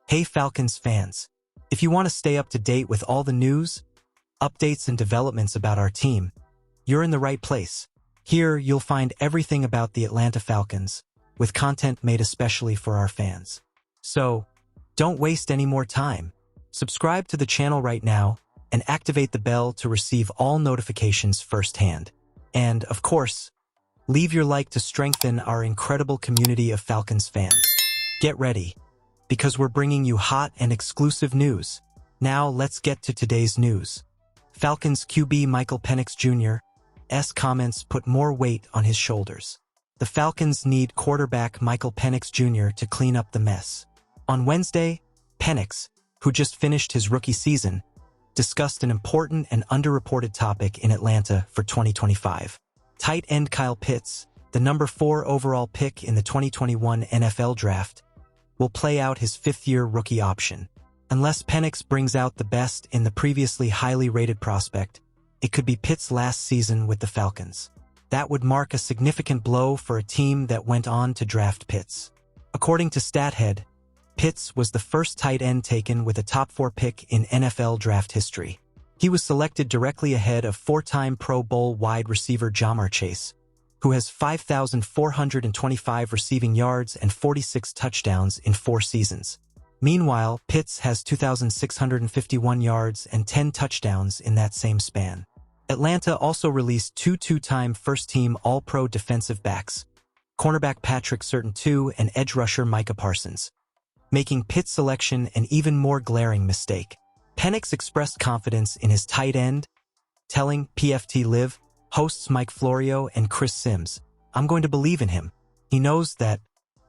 Hey Falcons fans! If you want to stay up to date with all the news, updates and developments about our team, you're in the right place. Here, you'll find everything about the Atlanta Falcons, with content made especially for our fans. So, don't waste any more time. Subscribe to the channel right now and activate the bell to receive all notifications firsthand. And, of course, leave your like to strengthen our incredible community of Falcons fans. Get ready, because we're bringing you hot and exclusive news. Now, let's get to today's news. Falcons QB Michael Penix Jr.'s comments put more weight on his shoulders. The Falcons need quarterback Michael Penix Jr. to clean up the mess. On Wednesday, Penix, who just finished his rookie season, discussed an important and underreported topic in Atlanta for 2025. Tight end Kyle Pitts, the number 4 overall pick in the 2021 NFL Draft, will play out his fifth-year rookie option. Unless Penix brings out the best in the previously highly rated prospect, it could be Pitts' last season with the Falcons. That would mark a significant blow for a team that went on to draft Pitts. According to StatHead, Pitts was the first tight end taken with a top 4 pick in NFL draft history. He was selected directly ahead of 4-time Pro Bowl wide receiver Ja'Marr Chase, who has 5,425 receiving yards and 46 touchdowns in 4 seasons. Meanwhile, Pitts has 2,651 yards and 10 touchdowns in that same span. Atlanta also released 2 two-time first-team All-Pro defensive backs, cornerback Patrick Surtain II and edge rusher Micah Parsons, making Pitts' selection an even more glaring mistake. Penix expressed confidence in his tight end, telling PFT Live hosts Mike Florio and Chris Sims, "I'm going to believe in him. He knows that.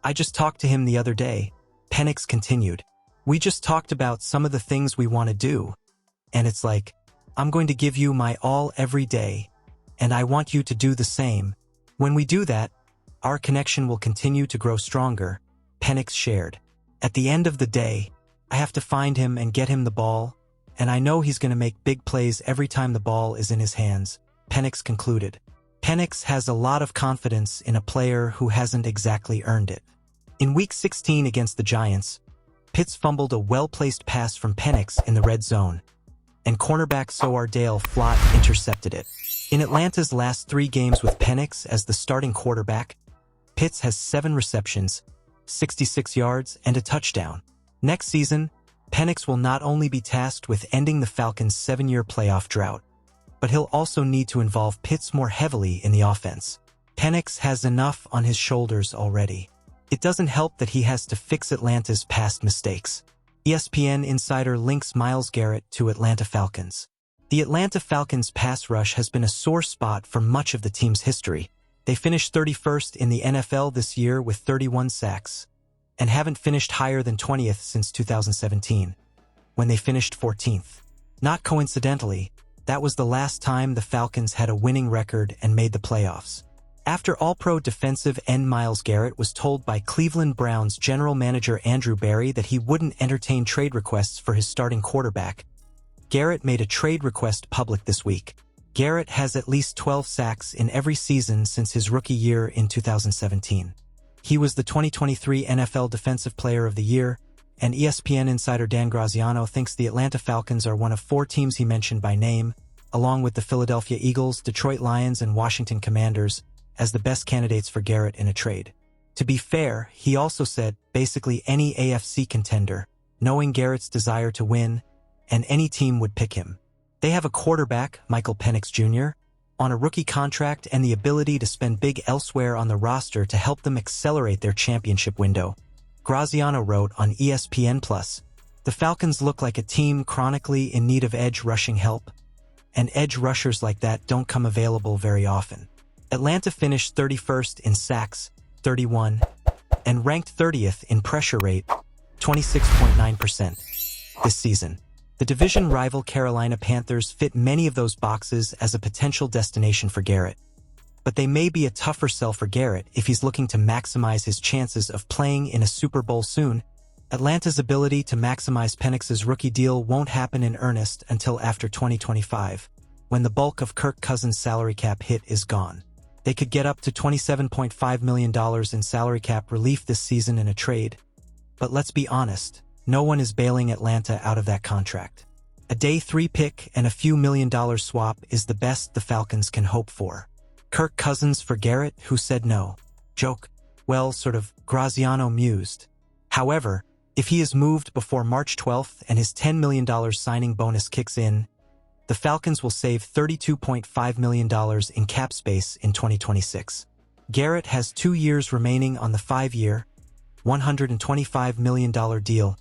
I just talked to him the other day." Penix continued, "We just talked about some of the things we want to do. And it's like, I'm going to give you my all every day, and I want you to do the same. When we do that, our connection will continue to grow stronger," Penix shared. "At the end of the day, I have to find him and get him the ball, and I know he's going to make big plays every time the ball is in his hands," Penix concluded. Penix has a lot of confidence in a player who hasn't exactly earned it. In Week 16 against the Giants, Pitts fumbled a well-placed pass from Penix in the red zone, and cornerback Soar Dale Flott intercepted it. In Atlanta's last 3 games with Penix as the starting quarterback, Pitts has 7 receptions, 66 yards, and a touchdown. Next season, Penix will not only be tasked with ending the Falcons' 7-year playoff drought, but he'll also need to involve Pitts more heavily in the offense. Penix has enough on his shoulders already. It doesn't help that he has to fix Atlanta's past mistakes. ESPN insider links MYLES Garrett to Atlanta Falcons. The Atlanta Falcons' pass rush has been a sore spot for much of the team's history. They finished 31st in the NFL this year with 31 sacks, and haven't finished higher than 20th since 2017, when they finished 14th. Not coincidentally, that was the last time the Falcons had a winning record and made the playoffs. After All-Pro defensive end MYLES Garrett was told by Cleveland Browns general manager Andrew Berry that he wouldn't entertain trade requests for his starting quarterback, Garrett made a trade request public this week. Garrett has at least 12 sacks in every season since his rookie year in 2017. He was the 2023 NFL Defensive Player of the Year, and ESPN insider Dan Graziano thinks the Atlanta Falcons are one of 4 teams he mentioned by name, along with the Philadelphia Eagles, Detroit Lions, and Washington Commanders, as the best candidates for Garrett in a trade. To be fair, he also said basically any AFC contender, knowing Garrett's desire to win, and any team would pick him. They have a quarterback, Michael Penix Jr., on a rookie contract and the ability to spend big elsewhere on the roster to help them accelerate their championship window. Graziano wrote on ESPN+, "The Falcons look like a team chronically in need of edge rushing help, and edge rushers like that don't come available very often." Atlanta finished 31st in sacks, 31, and ranked 30th in pressure rate, 26.9%, this season. The division rival Carolina Panthers fit many of those boxes as a potential destination for Garrett. But they may be a tougher sell for Garrett if he's looking to maximize his chances of playing in a Super Bowl soon. Atlanta's ability to maximize Penix's rookie deal won't happen in earnest until after 2025, when the bulk of Kirk Cousins' salary cap hit is gone. They could get up to $27.5 million in salary cap relief this season in a trade. But let's be honest, No one is bailing Atlanta out of that contract. A day 3 pick and a few $1 million swap is the best the Falcons can hope for. Kirk Cousins for Garrett, who said no. Joke. Well, sort of, Graziano mused. However, if he is moved before March 12th and his $10 million signing bonus kicks in, the Falcons will save $32.5 million in cap space in 2026. Garrett has 2 years remaining on the 5-year, $125 million deal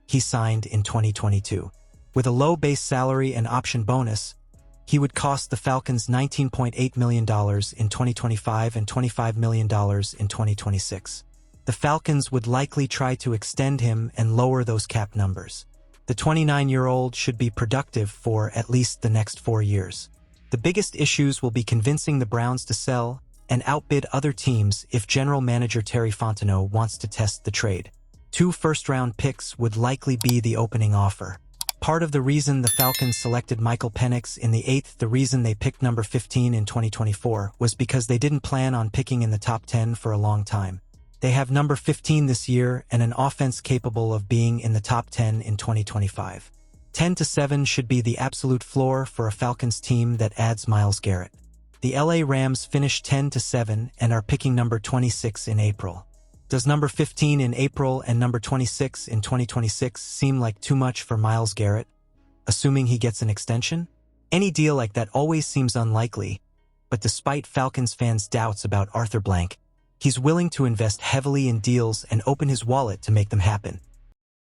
he signed in 2022. With a low base salary and option bonus, he would cost the Falcons $19.8 million in 2025 and $25 million in 2026. The Falcons would likely try to extend him and lower those cap numbers. The 29-year-old should be productive for at least the next 4 years. The biggest issues will be convincing the Browns to sell and outbid other teams if general manager Terry Fontenot wants to test the trade. 2 first-round picks would likely be the opening offer. Part of the reason the Falcons selected Penix in the 8th, the reason they picked number 15 in 2024, was because they didn't plan on picking in the top 10 for a long time. They have number 15 this year and an offense capable of being in the top 10 in 2025. 10-7 should be the absolute floor for a Falcons team that adds Myles Garrett. The LA Rams finished 10-7 and are picking number 26 in April. Does number 15 in April and number 26 in 2026 seem like too much for Myles Garrett, assuming he gets an extension? Any deal like that always seems unlikely, but despite Falcons fans' doubts about Arthur Blank, he's willing to invest heavily in deals and open his wallet to make them happen.